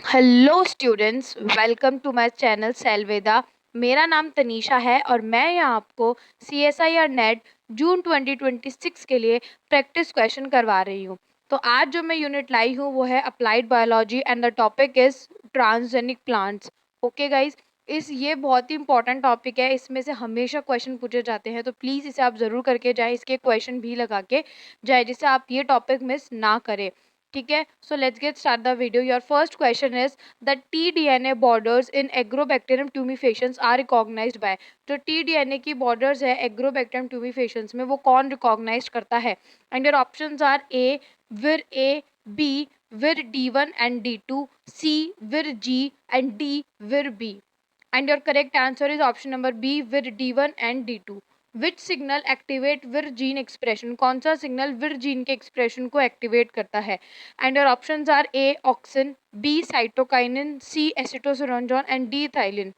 Hello students, welcome to my channel सेलवेदा। मेरा नाम तनीषा है और मैं यहाँ आपको CSIR नेट जून 2026 के लिए प्रैक्टिस क्वेश्चन करवा रही हूँ। तो आज जो मैं यूनिट लाई हूँ वो है applied biology and the topic is transgenic plants. Okay guys, ये बहुत ही इंपॉर्टेंट टॉपिक है। इसमें से हमेशा क्वेश्चन पूछे जाते हैं, तो प्लीज़ इसे आप ज़रूर करके जाएँ, इसके क्वेश्चन भी लगा के जाए जिससे आप ये टॉपिक मिस ना करें। ठीक है, so let's get start the video. Your first question is the tDNA borders in Agrobacterium tumefaciens are recognized by। जो tDNA की borders है Agrobacterium tumefaciens में, वो कौन रिकॉग्नाइज करता है? And your options are A विर ए, बी विर D1 and D2, C विर G and D विर B। And your correct answer is option number B with D1 and D2। Which signal activate विर जीन एक्सप्रेशन? कौन सा signal विर gene के expression को एक्टिवेट करता है? And your options are A auxin, B cytokinin, C acetosyringone and D ethylene.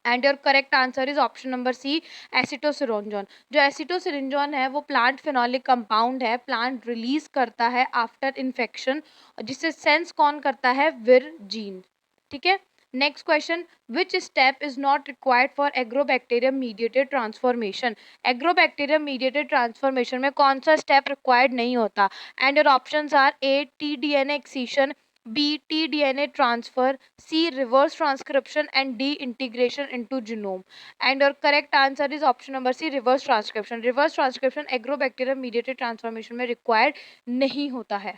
And your correct answer is option number C acetosyringone. जो acetosyringone है वो प्लांट फिनोलिक कंपाउंड है, प्लांट रिलीज करता है आफ्टर इन्फेक्शन, जिसे sense कौन करता है? विर जीन। ठीक है, next question, which step is not required for agrobacterium mediated transformation? Agrobacterium mediated transformation में कौन सा स्टेप रिक्वायर्ड नहीं होता? And your options are A tDNA excision, B tDNA transfer, C reverse transcription and D integration into genome। And your correct answer is option number C reverse transcription। reverse transcription agrobacterium mediated transformation में required नहीं होता है।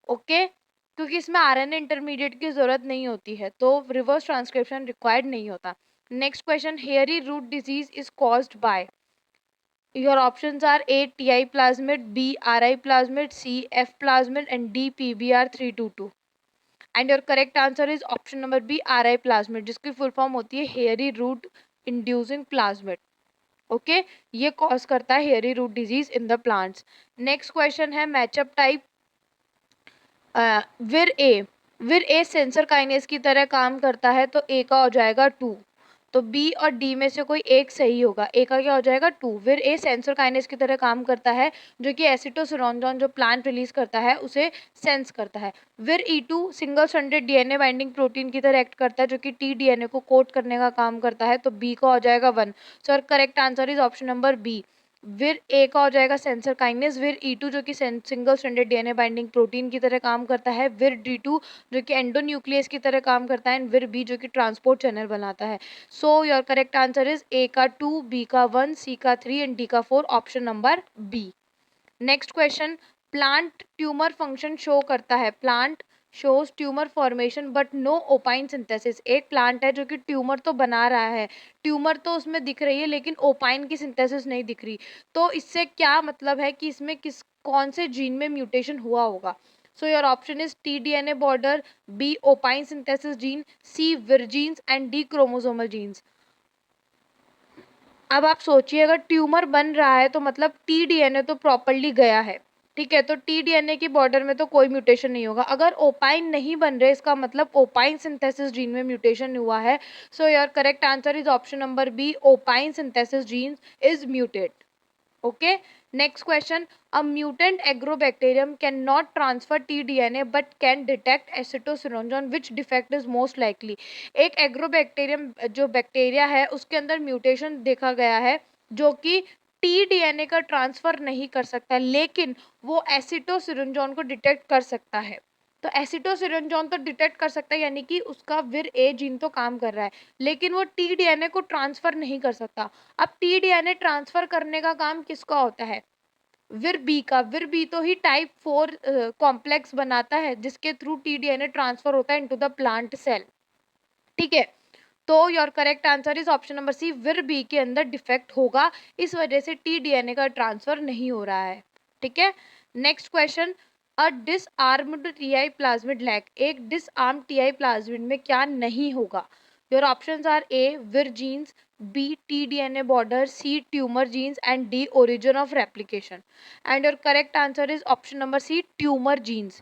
Okay, क्योंकि इसमें RNA intermediate की जरूरत नहीं होती है, तो रिवर्स ट्रांसक्रिप्शन रिक्वायर्ड नहीं होता। Next question, hairy root disease is caused by. Your options are A TI plasmid, B RI plasmid, C F plasmid and D PBR322। And your correct answer is option number B RI plasmid, जिसकी full form होती है hairy root inducing plasmid. Okay, ये cause करता है hairy root disease in the plants. Next question है matchup type. Vir A sensor kinase की तरह काम करता है, तो ए का हो जाएगा 2। तो बी और डी में से कोई एक सही होगा। ए का क्या हो जाएगा? 2। विर ए सेंसर काइनेस की तरह काम करता है, जो कि एसिटोसिरोंजोन जो प्लांट रिलीज करता है उसे सेंस करता है। विर E2 single stranded DNA binding protein की तरह एक्ट करता है, जो कि tDNA को कोट करने का काम करता है, तो बी का हो जाएगा 1। So correct answer is option number B. Vir A का हो जाएगा सेंसर काइनेस, विर E2 जो कि single stranded DNA binding protein की तरह काम करता है, विर D2 जो कि एंडोन्यूक्लियस की तरह काम करता है, एंड विर बी जो कि ट्रांसपोर्ट चैनल बनाता है। So your correct answer is a का 2, बी का 1, सी का 3 एंड डी का 4, option number B. Next question, plant tumour function show करता है। Plant shows tumour formation but no opine synthesis. एक प्लांट है जो कि ट्यूमर तो बना रहा है, ट्यूमर तो उसमें दिख रही है, लेकिन ओपाइन की सिंथेसिस नहीं दिख रही। तो इससे क्या मतलब है कि इसमें कौन से जीन में म्यूटेशन हुआ होगा? So your option is tDNA border, B opine synthesis gene, C vir genes and D chromosomal genes. अब आप सोचिए, अगर ट्यूमर बन रहा है तो मतलब tDNA तो प्रॉपरली गया है। ठीक है, तो tDNA की बॉर्डर में तो कोई म्यूटेशन नहीं होगा। अगर ओपाइन नहीं बन रहे, इसका मतलब ओपाइन सिंथेसिस जीन में म्यूटेशन हुआ है। So your correct answer is option number B, opine synthesis gene is muted. Okay, next question, a mutant agrobacterium cannot transfer tDNA but can detect acetosironjon, which defect is most likely? एक agrobacterium जो bacteria है उसके अंदर mutation देखा गया है, जो कि tDNA का ट्रांसफर नहीं कर सकता, लेकिन वो एसिटोसिरिंजोन को डिटेक्ट कर सकता है। तो एसिटोसिरिंजोन तो डिटेक्ट कर सकता है, यानी कि उसका विर ए जीन तो काम कर रहा है, लेकिन वो tDNA को ट्रांसफर नहीं कर सकता। अब tDNA ट्रांसफर करने का काम किसका होता है? विर बी का। विर बी तो ही टाइप 4 कॉम्प्लेक्स बनाता है, जिसके थ्रू tDNA ट्रांसफर होता है इनटू द प्लांट सेल। ठीक है, तो your correct answer is option number C, vir B के अंदर डिफेक्ट होगा, इस वजह से tDNA का ट्रांसफर नहीं हो रहा है। ठीक है, next question, a disarmed TI plasmid lack. एक डिसआर्म TI प्लाज्मिड में क्या नहीं होगा? Your options are A vir genes, B tDNA border, C tumour genes and D origin of replication. And your correct answer is option number C tumour genes.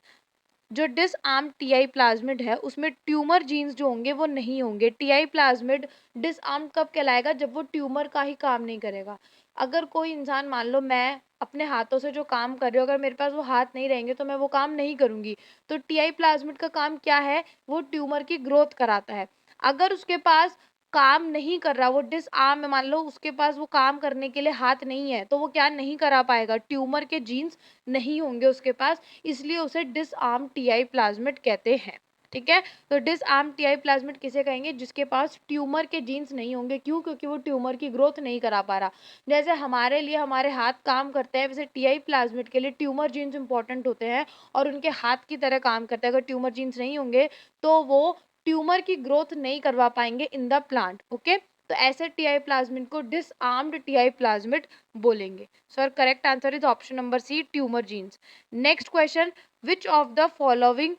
जो disarm TI plasmid है उसमें tumour genes जो होंगे वो नहीं होंगे। TI plasmid disarm कब कहलाएगा? जब वो ट्यूमर का ही काम नहीं करेगा। अगर कोई इंसान, मान लो मैं अपने हाथों से जो काम कर रही हूँ, अगर मेरे पास वो हाथ नहीं रहेंगे तो मैं वो काम नहीं करूँगी। तो टीआई प्लाज्मिड का काम क्या है, वो ट्यूमर की ग्रोथ कराता है। अगर उसके पास काम नहीं कर रहा, वो डिसआर्म है, मान लो उसके पास वो काम करने के लिए हाथ नहीं है, तो वो क्या नहीं करा पाएगा, ट्यूमर के जीन्स नहीं होंगे उसके पास, इसलिए उसे डिसआर्म टीआई प्लाज्मिड कहते हैं। ठीक है, तो डिसआर्म टीआई प्लाज्मिड किसे कहेंगे, जिसके पास ट्यूमर के जीन्स नहीं होंगे। क्यों? क्योंकि वो ट्यूमर की ग्रोथ नहीं करा पा रहा। जैसे हमारे लिए हमारे हाथ काम करते हैं, वैसे टीआई प्लाज्मिड के लिए ट्यूमर जीन्स इंपॉर्टेंट होते हैं और उनके हाथ की तरह काम करते हैं। अगर ट्यूमर जीन्स नहीं होंगे तो वो ट्यूमर की ग्रोथ नहीं करवा पाएंगे इन द प्लांट। ओके, तो ऐसे टीआई प्लाज्मिड को डिसआर्म्ड टीआई प्लाज्मिड बोलेंगे। So correct answer is option number C, tumour genes. Next question, which of the following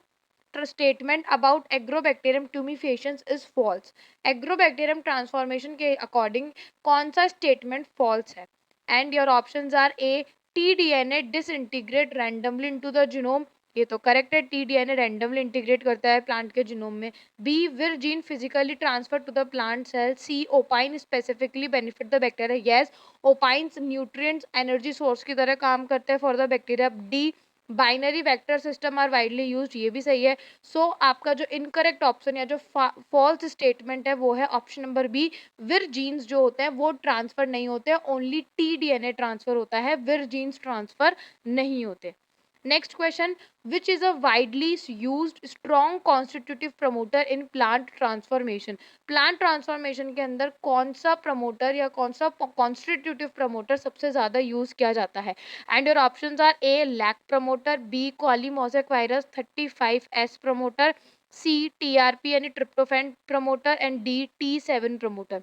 statement about agrobacterium tumefaciens is false। agrobacterium transformation के according कौन सा statement false है? And your options are A, TDNA disintegrate randomly into the genome, ये तो correct है, T-DNA randomly integrate करता है plant के जीनोम में। B, vir gene physically transfer to the plant cell. C, opine specifically benefit the bacteria. Yes, opines nutrients energy source की तरह काम करते हैं for the bacteria. D, binary vector system are widely used, ये भी सही है। सो आपका जो इनकरेक्ट ऑप्शन या जो फॉल्स स्टेटमेंट है वो है ऑप्शन नंबर बी, विर जीन्स जो होते हैं वो ट्रांसफर नहीं होते, ओनली टीडीएनए ट्रांसफर होता है, विर जीन्स ट्रांसफर नहीं होते। Next question, which is a widely used strong constitutive promoter in plant transformation. Plant transformation के अंदर कौन सा प्रमोटर या कौन सा कॉन्स्टिट्यूटिव प्रमोटर सबसे ज्यादा यूज किया जाता है? And your options are A, lac promoter, B, cauliflower mosaic virus 35S promoter, C, TRP यानी tryptophan promoter, and D, T7 promoter.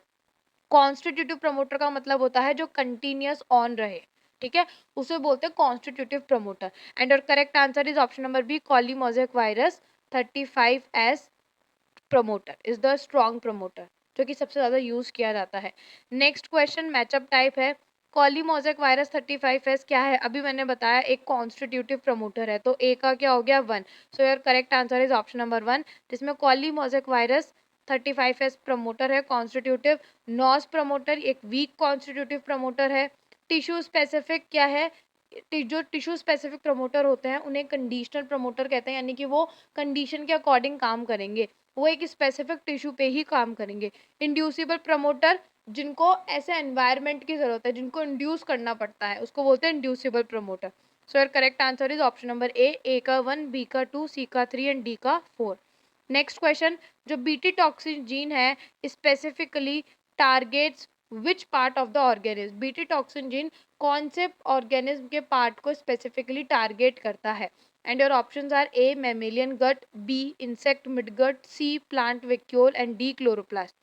Constitutive promoter का मतलब होता है जो कंटिन्यूअस ऑन रहे, ठीक है, उसे बोलते हैं constitutive promoter. And your correct answer is option number B, cauliflower mosaic virus 35S promoter is the strong promoter, जो कि सबसे ज्यादा यूज किया जाता है। नेक्स्ट क्वेश्चन मैचअप टाइप है, कॉलीमोजेक वायरस 35S क्या है? अभी मैंने बताया एक कॉन्स्टिट्यूटिव प्रमोटर है, तो ए का क्या हो गया, 1। सो your correct answer is option number 1, जिसमें कॉलीमोजेक वायरस 35S प्रमोटर है कॉन्स्टिट्यूटिव। नॉस प्रमोटर एक वीक कॉन्स्टिट्यूटिव प्रमोटर है। टिश्यू स्पेसिफिक क्या है? जो टिश्यू स्पेसिफिक प्रमोटर होते हैं उन्हें कंडीशनल प्रमोटर कहते हैं, यानी कि वो कंडीशन के अकॉर्डिंग काम करेंगे, वो एक स्पेसिफिक टिश्यू पे ही काम करेंगे। इंड्यूसिबल प्रमोटर, जिनको ऐसे एनवायरनमेंट की जरूरत है, जिनको इंड्यूस करना पड़ता है, उसको बोलते हैं inducible promoter. So your correct answer is option number A का 1, बी का 2, सी का 3 एंड डी का 4। नेक्स्ट क्वेश्चन, जो बीटी टॉक्सिन जीन है specifically targets which part of the organism. BT toxin gene कौन से ऑर्गेनिज्म के पार्ट को स्पेसिफिकली टारगेट करता है? And your options are A, mammalian gut, B, insect midgut, C, plant vacuole and D, chloroplast.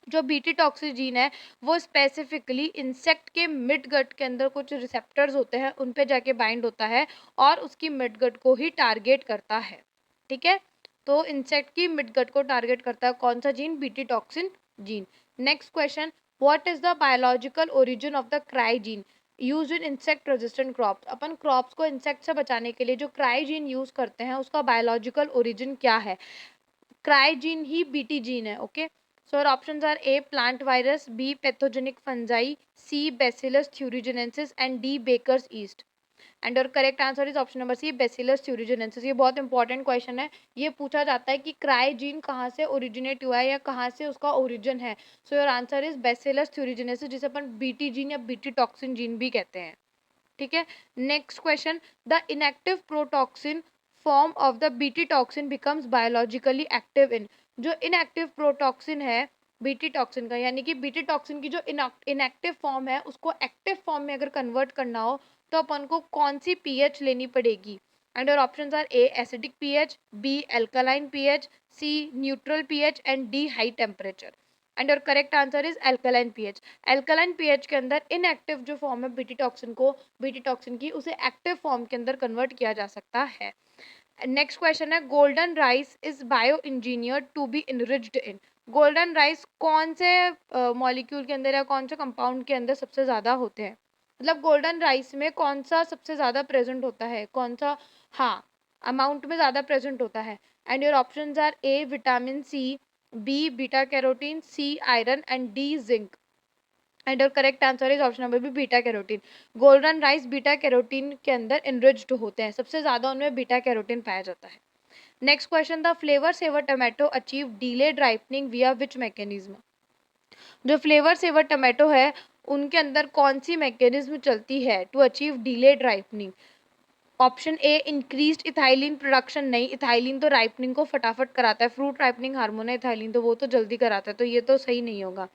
जो BT toxin gene है वो specifically insect के मिड गट के अंदर कुछ रिसेप्टर्स होते हैं, उन पे जाके बाइंड होता है और उसकी मिड गट को ही टारगेट करता है। ठीक है, तो इंसेक्ट की मिड गट को टारगेट करता है कौन सा gene? BT toxin gene. Next question, what is the biological origin of the cry gene use in insect resistant crops. Upon crops को इंसेक्ट से बचाने के लिए जो क्राई जीन यूज करते हैं उसका बायोलॉजिकल ओरिजिन क्या है? क्राई जीन ही बीटी जीन है। Okay, so our options are A, plant virus, B, pathogenic fungi, C, bacillus thuringiensis and D, baker's yeast. And our correct answer is option number C, bacillus thuringiensis. ये बहुत important question है, ये पूछा जाता है कि cry gene कहाँ से ओरिजिनेट हुआ है या कहाँ से उसका ओरिजिन है। So your answer is bacillus thuringiensis, जिसे अपन बीटी जीन या बीटी टॉक्सिन जीन भी कहते हैं। ठीक है, next question, the inactive protoxin form of the BT toxin becomes biologically active in. जो इनएक्टिव प्रोटॉक्सिन है बीटी टॉक्सिन का, यानी कि बीटी टॉक्सिन की जो इनएक्टिव फॉर्म है उसको एक्टिव फॉर्म में अगर कन्वर्ट करना हो तो अपन को कौन सी पीएच लेनी पड़ेगी? And our options are A, acidic pH, B, alkaline pH, C, neutral pH and D, high temperature. And our correct answer is alkaline pH. Alkaline pH के अंदर इनएक्टिव जो फॉर्म है बीटी टॉक्सिन को, BT toxin की, उसे active form के अंदर convert किया जा सकता है। नेक्स्ट क्वेश्चन है, golden rice is bio engineer to be enriched in. Golden rice कौन से मॉलिक्यूल के अंदर या कौन से कंपाउंड के अंदर सबसे ज्यादा होते हैं? मतलब गोल्डन राइस में कौन सा सबसे ज्यादा प्रेजेंट होता है, कौन सा, हाँ, अमाउंट में ज्यादा प्रेजेंट होता है? And your options are A, vitamin C, B, beta carotene, C, iron and D, zinc. And your correct answer is option number B beta carotene. Golden rice beta carotene के अंदर enriched होते हैं, सबसे ज़्यादा उनमें beta carotene पाया जाता है। Next question, the flavour saver tomato achieve delayed ripening via which mechanism. जो फ्लेवर सेवर टोमेटो है उनके अंदर कौन सी मैकेनिज्म चलती है to achieve delayed ripening. Option A increased ethylene production, नहीं, इथाइलिन तो राइपनिंग को फटाफट कराता है, फ्रूट राइपनिंग हार्मोन है इथाइलिन, तो वो तो जल्दी कराता है, तो ये तो सही नहीं होगा।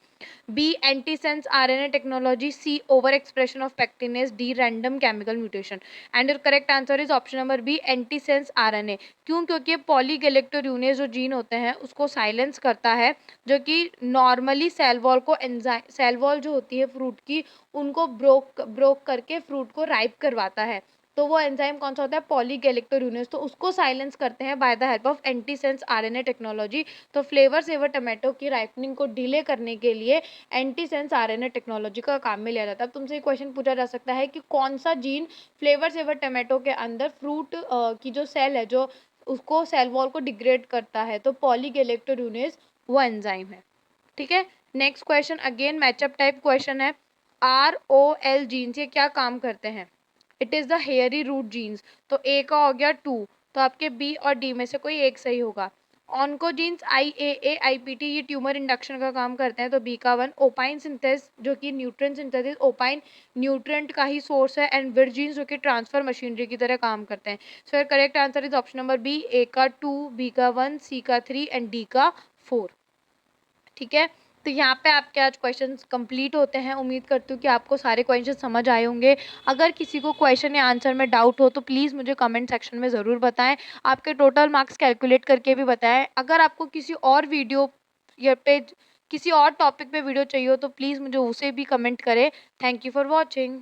B antisense RNA technology, C over expression of pectinase, D random chemical mutation. And your correct answer is option number B antisense RNA. क्यों? क्योंकि पॉलीगैलेक्टोर्यूनेज जो जीन होते हैं उसको साइलेंस करता है, जो कि नॉर्मली सेल वॉल को एंजाइम, सेल वॉल जो होती है फ्रूट की, उनको ब्रोक करके फ्रूट को राइप करवाता है। तो वो एंजाइम कौन सा होता है? पॉलीगैलेक्टोर्यूनेज, तो उसको साइलेंस करते हैं by the help of antisense RNA technology. तो फ्लेवर सेवर टमाटो की राइपनिंग को डिले करने के लिए एंटीसेंस आरएनए टेक्नोलॉजी का काम में लिया जाता है। अब तुमसे क्वेश्चन पूछा जा सकता है कि कौन सा जीन फ्लेवर सेवर टमाटो के अंदर फ्रूट की जो सेल है, जो उसको सेल वॉल को डिग्रेड करता है, तो पॉलीगैलेक्टोर्यूनेज वो एंजाइम है। ठीक है, next question again matchup type question है। ROL जीन्स ये क्या काम करते हैं? It is the hairy root genes. तो ए का हो गया 2, तो आपके बी और डी में से कोई एक सही होगा। ऑन्कोजीन्स IAA IPT ये ट्यूमर इंडक्शन का काम करते हैं, तो बी का 1। ओपाइन सिंथेसिस जो कि न्यूट्रिएंट सिंथेसिस, ओपाइन न्यूट्रिएंट का ही सोर्स है, एंड विर्ड जीन्स जो कि ट्रांसफर मशीनरी की तरह काम करते हैं। So correct answer is option number B, A का 2, बी का 1, सी का 3 एंड डी का 4। ठीक है, तो यहाँ पे आपके आज क्वेश्चंस कंप्लीट होते हैं। उम्मीद करती हूँ कि आपको सारे क्वेश्चन समझ आए होंगे। अगर किसी को क्वेश्चन या आंसर में डाउट हो तो प्लीज़ मुझे कमेंट सेक्शन में ज़रूर बताएं। आपके टोटल मार्क्स कैलकुलेट करके भी बताएं। अगर आपको किसी और वीडियो या पे किसी और टॉपिक पे वीडियो चाहिए हो तो प्लीज़ मुझे उसे भी कमेंट करें। Thank you for watching.